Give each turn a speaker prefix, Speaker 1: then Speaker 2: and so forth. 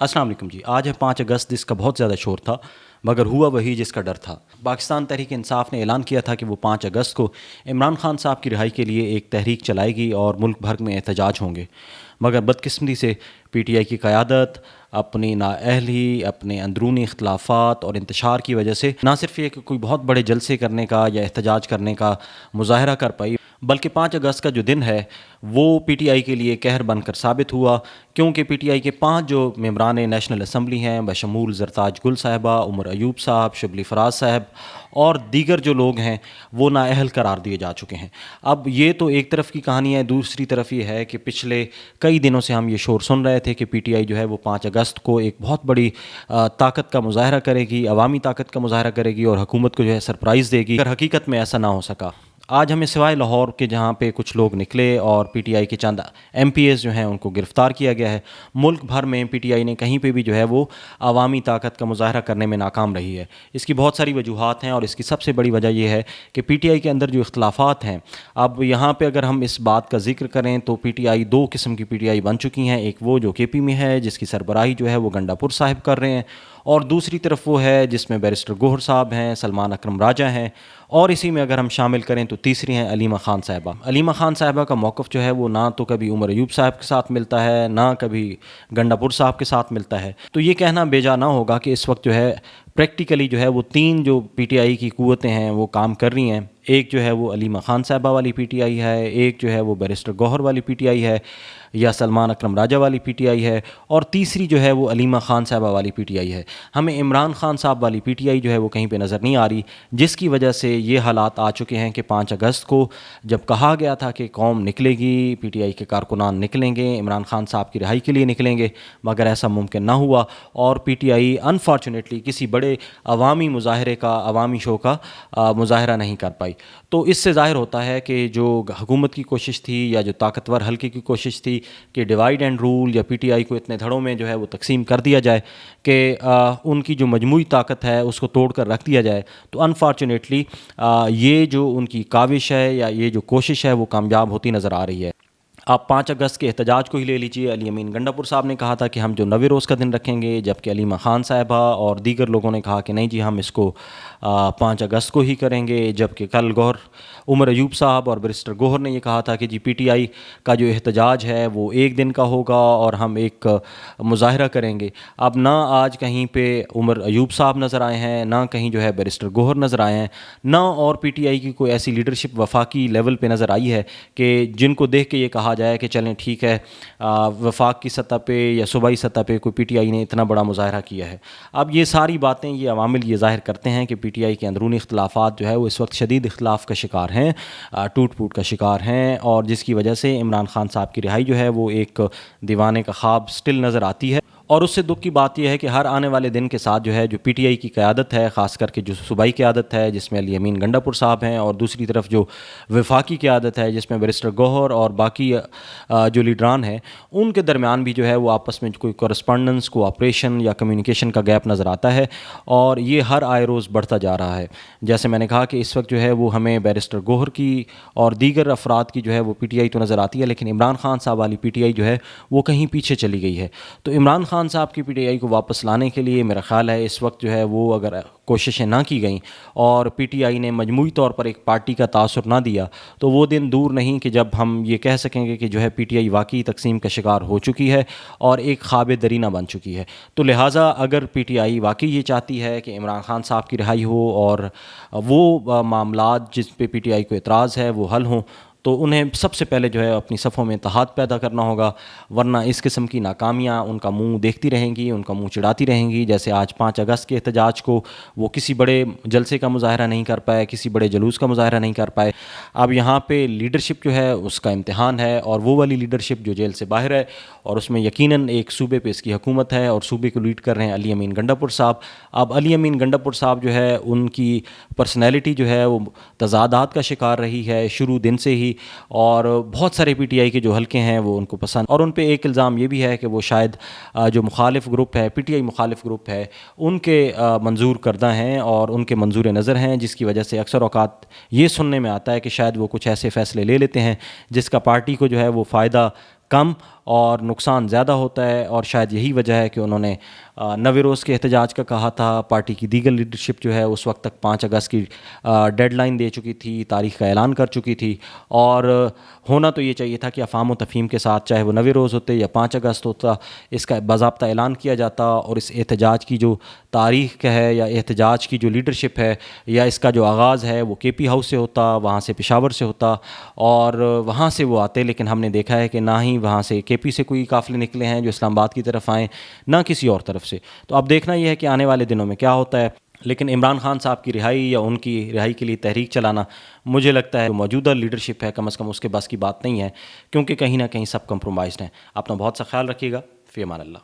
Speaker 1: السلام علیکم جی. آج ہے 5 اگست، جس کا بہت زیادہ شور تھا، مگر ہوا وہی جس کا ڈر تھا. پاکستان تحریک انصاف نے اعلان کیا تھا کہ وہ 5 اگست کو عمران خان صاحب کی رہائی کے لیے ایک تحریک چلائے گی اور ملک بھر میں احتجاج ہوں گے. مگر بدقسمتی سے پی ٹی آئی کی قیادت اپنی نااہلی، اپنے اندرونی اختلافات اور انتشار کی وجہ سے نہ صرف یہ کہ کوئی بہت بڑے جلسے کرنے کا یا احتجاج کرنے کا مظاہرہ کر پائی، بلکہ 5 اگست کا جو دن ہے وہ پی ٹی آئی کے لیے قہر بن کر ثابت ہوا، کیونکہ پی ٹی آئی کے 5 جو ممبران نیشنل اسمبلی ہیں بشمول زرتاج گل صاحبہ، عمر ایوب صاحب، شبلی فراز صاحب اور دیگر جو لوگ ہیں وہ نااہل قرار دیے جا چکے ہیں. اب یہ تو ایک طرف کی کہانی ہے. دوسری طرف یہ ہے کہ پچھلے کئی دنوں سے ہم یہ شور سن رہے تھے کہ پی ٹی آئی جو ہے وہ 5 اگست کو ایک بہت بڑی طاقت کا مظاہرہ کرے گی، عوامی طاقت کا مظاہرہ کرے گی اور حکومت کو جو ہے سرپرائز دے گی. اگر حقیقت میں ایسا نہ ہو سکا، آج ہمیں سوائے لاہور کے جہاں پہ کچھ لوگ نکلے اور پی ٹی آئی کے چند ایم پی ایز جو ہیں ان کو گرفتار کیا گیا ہے، ملک بھر میں پی ٹی آئی نے کہیں پہ بھی جو ہے وہ عوامی طاقت کا مظاہرہ کرنے میں ناکام رہی ہے. اس کی بہت ساری وجوہات ہیں اور اس کی سب سے بڑی وجہ یہ ہے کہ پی ٹی آئی کے اندر جو اختلافات ہیں، اب یہاں پہ اگر ہم اس بات کا ذکر کریں تو پی ٹی آئی 2 قسم کی پی ٹی آئی بن چکی ہیں. ایک وہ جو کے پی میں ہے، جس کی سربراہی جو ہے وہ گنڈا پور صاحب کر رہے ہیں، اور دوسری طرف وہ ہے جس میں بیرسٹر گوہر صاحب ہیں، سلمان اکرم راجہ ہیں، اور اسی میں اگر ہم شامل کریں تو تیسری ہیں علیمہ خان صاحبہ. علیمہ خان صاحبہ کا موقف جو ہے وہ نہ تو کبھی عمر ایوب صاحب کے ساتھ ملتا ہے، نہ کبھی گنڈا پور صاحب کے ساتھ ملتا ہے. تو یہ کہنا بیجا نہ ہوگا کہ اس وقت جو ہے پریکٹیکلی جو ہے وہ 3 جو پی ٹی آئی کی قوتیں ہیں وہ کام کر رہی ہیں. ایک جو ہے وہ علیمہ خان صاحبہ والی پی ٹی آئی ہے، ایک جو ہے وہ بیرسٹر گوہر والی پی ٹی آئی ہے یا سلمان اکرم راجہ والی پی ٹی آئی ہے، اور تیسری جو ہے وہ علیمہ خان صاحبہ والی پی ٹی آئی ہے. ہمیں عمران خان صاحب والی پی ٹی آئی جو ہے وہ کہیں پہ نظر نہیں آ رہی، جس کی وجہ سے یہ حالات آ چکے ہیں کہ 5 اگست کو جب کہا گیا تھا کہ قوم نکلے گی، پی ٹی آئی کے کارکنان نکلیں گے، عمران خان صاحب کی رہائی کے لیے نکلیں گے، مگر ایسا ممکن نہ ہوا اور پی ٹی آئی انفارچونیٹلی کسی بڑے عوامی مظاہرے کا، عوامی شو کا مظاہرہ نہیں کر پائی. تو اس سے ظاہر ہوتا ہے کہ جو حکومت کی کوشش تھی یا جو طاقتور حلقے کی کوشش تھی کہ ڈیوائیڈ اینڈ رول یا پی ٹی آئی کو اتنے دھڑوں میں جو ہے وہ تقسیم کر دیا جائے کہ ان کی جو مجموعی طاقت ہے اس کو توڑ کر رکھ دیا جائے، تو انفارچونیٹلی یہ جو ان کی کاوش ہے یا یہ جو کوشش ہے وہ کامیاب ہوتی نظر آ رہی ہے. آپ 5 اگست کے احتجاج کو ہی لے لیجیے. علی امین گنڈا پور صاحب نے کہا تھا کہ ہم جو 90 روز کا دن رکھیں گے، جبکہ علیمہ خان صاحبہ اور دیگر لوگوں نے کہا کہ نہیں جی ہم اس کو 5 اگست کو ہی کریں گے، جبکہ کل عمر ایوب صاحب اور بیرسٹر گوہر نے یہ کہا تھا کہ جی پی ٹی آئی کا جو احتجاج ہے وہ 1 دن کا ہوگا اور ہم ایک مظاہرہ کریں گے. اب نہ آج کہیں پہ عمر ایوب صاحب نظر آئے ہیں، نہ کہیں جو ہے بیرسٹر گوہر نظر آئے ہیں، نہ اور پی ٹی آئی کی کوئی ایسی لیڈرشپ وفاقی لیول پہ نظر آئی ہے کہ جن کو دیکھ کے یہ کہا جائے کہ چلیں ٹھیک ہے وفاق کی سطح پہ یا صوبائی سطح پہ کوئی پی ٹی آئی نے اتنا بڑا مظاہرہ کیا ہے. اب یہ ساری باتیں، یہ عوامل یہ ظاہر کرتے ہیں کہ پی ٹی آئی کے اندرونی اختلافات جو ہے وہ اس وقت شدید اختلاف کا شکار ہیں، ٹوٹ پھوٹ کا شکار ہیں، اور جس کی وجہ سے عمران خان صاحب کی رہائی جو ہے وہ ایک دیوانے کا خواب سٹل نظر آتی ہے. اور اس سے دکھ کی بات یہ ہے کہ ہر آنے والے دن کے ساتھ جو ہے جو پی ٹی آئی کی قیادت ہے، خاص کر کے جو صوبائی قیادت ہے جس میں علی امین گنڈا پور صاحب ہیں، اور دوسری طرف جو وفاقی قیادت ہے جس میں بیرسٹر گوہر اور باقی جو لیڈران ہیں، ان کے درمیان بھی جو ہے وہ آپس میں کوئی کورسپونڈنس، کوآپریشن یا کمیونیکیشن کا گیپ نظر آتا ہے، اور یہ ہر آئے روز بڑھتا جا رہا ہے. جیسے میں نے کہا کہ اس وقت جو ہے وہ ہمیں بیرسٹر گوہر کی اور دیگر افراد کی جو ہے وہ پی ٹی آئی تو نظر آتی ہے، لیکن عمران خان صاحب والی پی ٹی آئی جو ہے وہ کہیں پیچھے چلی گئی ہے. تو عمران خان صاحب کی پی ٹی آئی کو واپس لانے کے لیے میرا خیال ہے اس وقت جو ہے وہ اگر کوششیں نہ کی گئیں اور پی ٹی آئی نے مجموعی طور پر ایک پارٹی کا تاثر نہ دیا، تو وہ دن دور نہیں کہ جب ہم یہ کہہ سکیں گے کہ جو ہے پی ٹی آئی واقعی تقسیم کا شکار ہو چکی ہے اور ایک خواب درینہ بن چکی ہے. تو لہٰذا اگر پی ٹی آئی واقعی یہ چاہتی ہے کہ عمران خان صاحب کی رہائی ہو اور وہ معاملات جس پہ پی ٹی آئی کو اعتراض ہے وہ حل ہوں، تو انہیں سب سے پہلے جو ہے اپنی صفوں میں اتحاد پیدا کرنا ہوگا، ورنہ اس قسم کی ناکامیاں ان کا منہ دیکھتی رہیں گی، ان کا منہ چڑھاتی رہیں گی. جیسے آج 5 اگست کے احتجاج کو وہ کسی بڑے جلسے کا مظاہرہ نہیں کر پائے، کسی بڑے جلوس کا مظاہرہ نہیں کر پائے. اب یہاں پہ لیڈرشپ جو ہے اس کا امتحان ہے، اور وہ والی لیڈرشپ جو جیل سے باہر ہے، اور اس میں یقیناً ایک صوبے پہ اس کی حکومت ہے اور صوبے کو لیڈ کر رہے ہیں علی امین گنڈا پور صاحب. اب علی امین گنڈا پور صاحب جو ہے ان کی پرسنالٹی جو ہے وہ تضادات کا شکار رہی ہے شروع دن سے ہی، اور بہت سارے پی ٹی آئی کے جو حلقے ہیں وہ ان کو پسند، اور ان پہ ایک الزام یہ بھی ہے کہ وہ شاید جو مخالف گروپ ہے، پی ٹی آئی مخالف گروپ ہے، ان کے منظور کردہ ہیں اور ان کے منظور نظر ہیں، جس کی وجہ سے اکثر اوقات یہ سننے میں آتا ہے کہ شاید وہ کچھ ایسے فیصلے لے لیتے ہیں جس کا پارٹی کو جو ہے وہ فائدہ کم اور نقصان زیادہ ہوتا ہے، اور شاید یہی وجہ ہے کہ انہوں نے 90 روز کے احتجاج کا کہا تھا۔ پارٹی کی دیگر لیڈرشپ جو ہے اس وقت تک 5 اگست کی ڈیڈ لائن دے چکی تھی، تاریخ کا اعلان کر چکی تھی، اور ہونا تو یہ چاہیے تھا کہ افہام و تفہیم کے ساتھ، چاہے وہ 90 روز ہوتے یا 5 اگست ہوتا، اس کا باضابطہ اعلان کیا جاتا، اور اس احتجاج کی جو تاریخ ہے یا احتجاج کی جو لیڈرشپ ہے یا اس کا جو آغاز ہے وہ کے پی ہاؤس سے ہوتا، وہاں سے پشاور سے ہوتا اور وہاں سے وہ آتے، لیکن ہم نے دیکھا ہے کہ نہ ہی وہاں سے کے پی سے کوئی قافلے نکلے ہیں جو اسلام آباد کی طرف آئیں، نہ کسی اور طرف سے۔ تو اب دیکھنا یہ ہے کہ آنے والے دنوں میں کیا ہوتا ہے، لیکن عمران خان صاحب کی رہائی یا ان کی رہائی کے لیے تحریک چلانا، مجھے لگتا ہے موجودہ لیڈرشپ ہے کم از کم اس کے بس کی بات نہیں ہے، کیونکہ کہیں نہ کہیں سب کمپرومائزڈ ہیں۔ اپنا بہت سا خیال رکھیے گا، فی امان اللہ۔